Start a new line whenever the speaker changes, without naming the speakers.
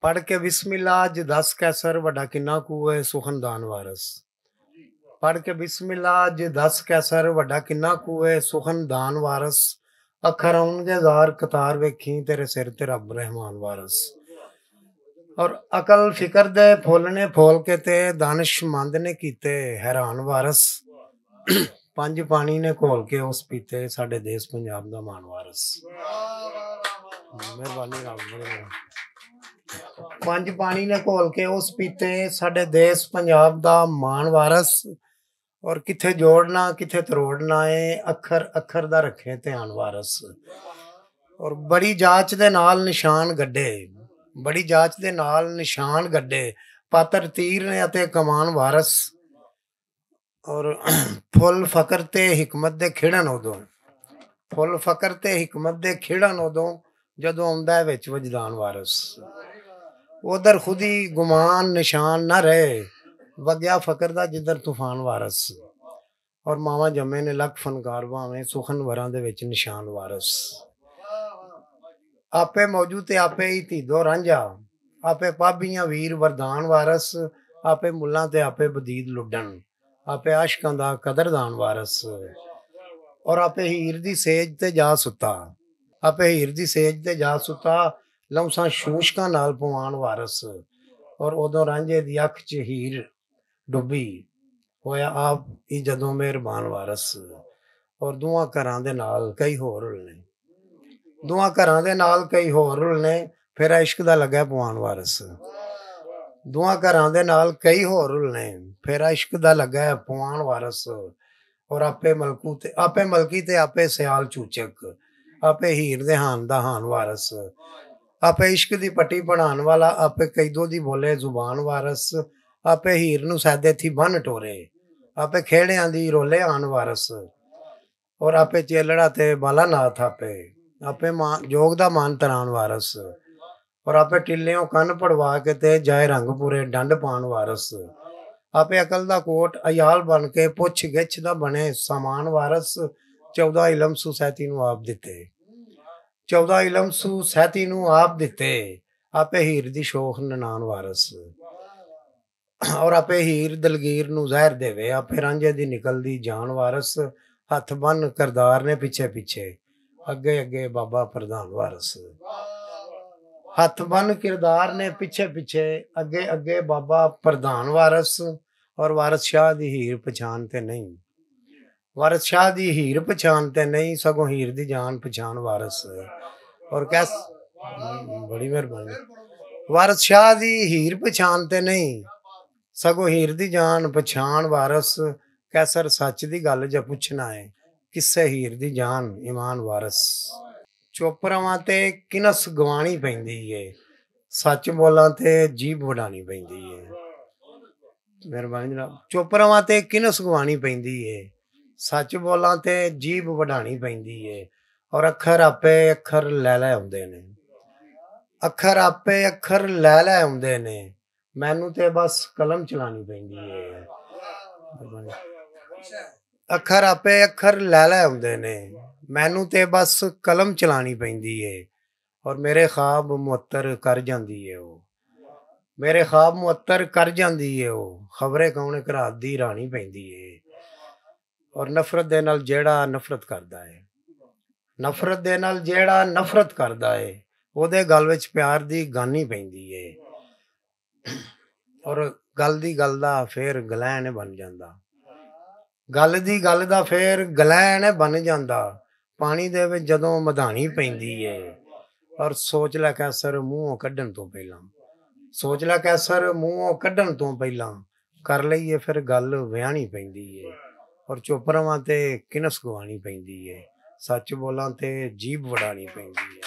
पढ़ के बिस्मिल्लाह अज दस कैसर वड्डा किन्ना कूए सुखनदान वारस। पढ़ के बिस्मिल्लाह अज दस कैसर वड्डा किन्ना कूए सुखनदान वारस। अखर आउणगे ज़ार कतार वेखी तेरे सिर ते रब रहमान वारस। और अकल फिकर दे फुल ने फोल के ते दानिशमंद ने कीते हैरान वारस। पंज पानी ने घोल के उस पीते साडे देश पंजाब दा मान वारस। मेहरबानी रब। पंज पानी ने घोल के उस पीते साडे देश पंजाब दा मान वारस। और किथे जोड़ना किथे तरोड़ना है अखर अखर दा रखे ध्यान वारस। और बड़ी जाच दे नाल निशान गड्डे, बड़ी जाच दे नाल निशान गड्डे पातर तीर ने अते कमान वारस। और फुल फकर ते हिकमत दे खिड़न उदों, फुल फकर ते हिकमत दे खिड़न उदों जदों आउंदा विच वजदान वारस। उधर खुदी गुमान निशान ना रहे वग्या फकर दा जिधर तूफान वारस। और मावा जमे ने लख फनकार भावें सुखन वरां दे विच निशान वारस। आपे मौजू ते आपे ही तीदो रांझा, आपे पाबियां वीर वरदान वारस। आपे मुल्लां ते आपे बदीद लुडन, आपे आशकां दा कदरदान वारस। और आपे हीर दी सेज ते जा सुता, आपे हीर दी सेज ते जा सुता लमसा शूशकां नाल पवान वारस। और उदों रांझे दी अख च हीर डुबी होया आप ही जदों मेहरबान वारस। और दुआं घरां दे नाल कई होर रुलने, दुआं घरां दे नाल कई होर रुलने फिर इश्क दा लग्या पवान वारस। दुआं घरां दे नाल कई होर रुलने फिर इश्क दा लग्या पवान वारस। और आपे मलकी ते आपे सियाल चूचक, आपे हीर दे हान दा हान वारस। आपे इश्क दी पट्टी पढ़ान वाला, आपे कैदो दी बोले जुबान वारस। आपे हीर नू सैदे थी बन टोरे, आपे खेड़ियां दी रोले आन वारस। और आपे चेलड़ा ते बाला नाथ आपे, आपे जोग दा मान तरान वारस। और आपे टिल्लियों कन पड़वा के ते जाए रंग पूरे डंड पान वारस। आपे अकल दा कोट अयाल बन के पुछ गिछ दा बने सामान वारस। 14 इलम सू सैती नू आप दिते, 14 इलम सू सैती नू आप दिते आपे हीर दी शोख ननान वारस। और आपे हीर दलगीर नू जहर देवे आपे रांझे दी निकलदी जान वारस। हथ बन करदार ने पिछे पिछे अगे अगे बाबा प्रधान वारस। हथ बन किरदार ने पिछे पिछे अगे अगे बाबा प्रधान वारस। और वारस शाह दी हीर पछानते नहीं, वारस शाह दी हीर पछानते नहीं सगों हीर दी जान पछान वारस। और कैस बड़ी मेहरबानी। वारस शाह दी हीर पछानते नहीं सगों हीर दी जान पछान वारस। कैसर सच दी गल जा पुछना है किस्से हीर दी जान ईमान वारस। चुप रवां ते किनस गवाणी पैंदी है सच बोलां ते जीभ वडानी पैंदी है। मेहरबानी जनाब। चुप रवां ते किनस गवाणी पैंदी है सच बोलां ते जीभ वडानी पैंदी है। और अखर आपे अखर लै लै आउंदे ने, अखर आपे अखर लै लै आउंदे ने मैनू ते बस कलम चलानी पैंदी है। अखर आपे अखर लै लै आउंदे ने मैनू ते बस कलम चलानी पैंदी है। और मेरे ख्वाब मुअत्तर कर जांदी है वो, मेरे ख्वाब मुअत्तर कर जांदी है वो खबरे कौन घरात दी रानी पैंदी है। और नफरत दे नाल जेड़ा नफरत करदा है, नफरत दे नाल जेड़ा नफरत करदा है ओदे गल विच प्यार दी गानी पैंदी है। और गल दी गल दा फिर गलैन बन जांदा, गल दी गल दा फिर गलैन बन जांदा पानी दे विच जदों मधानी पैंदी है। और सोच लै कैसर मूहों कड्ढण तो पहलां, सोच लै कैसर मूहों कड्ढण तो पहलां कर लईए फिर गल विआहणी पैंदी है। और चुप रवां ते किनस गवाणी पैंदी है सच बोलां ते जीभ वडानी पैंदी है।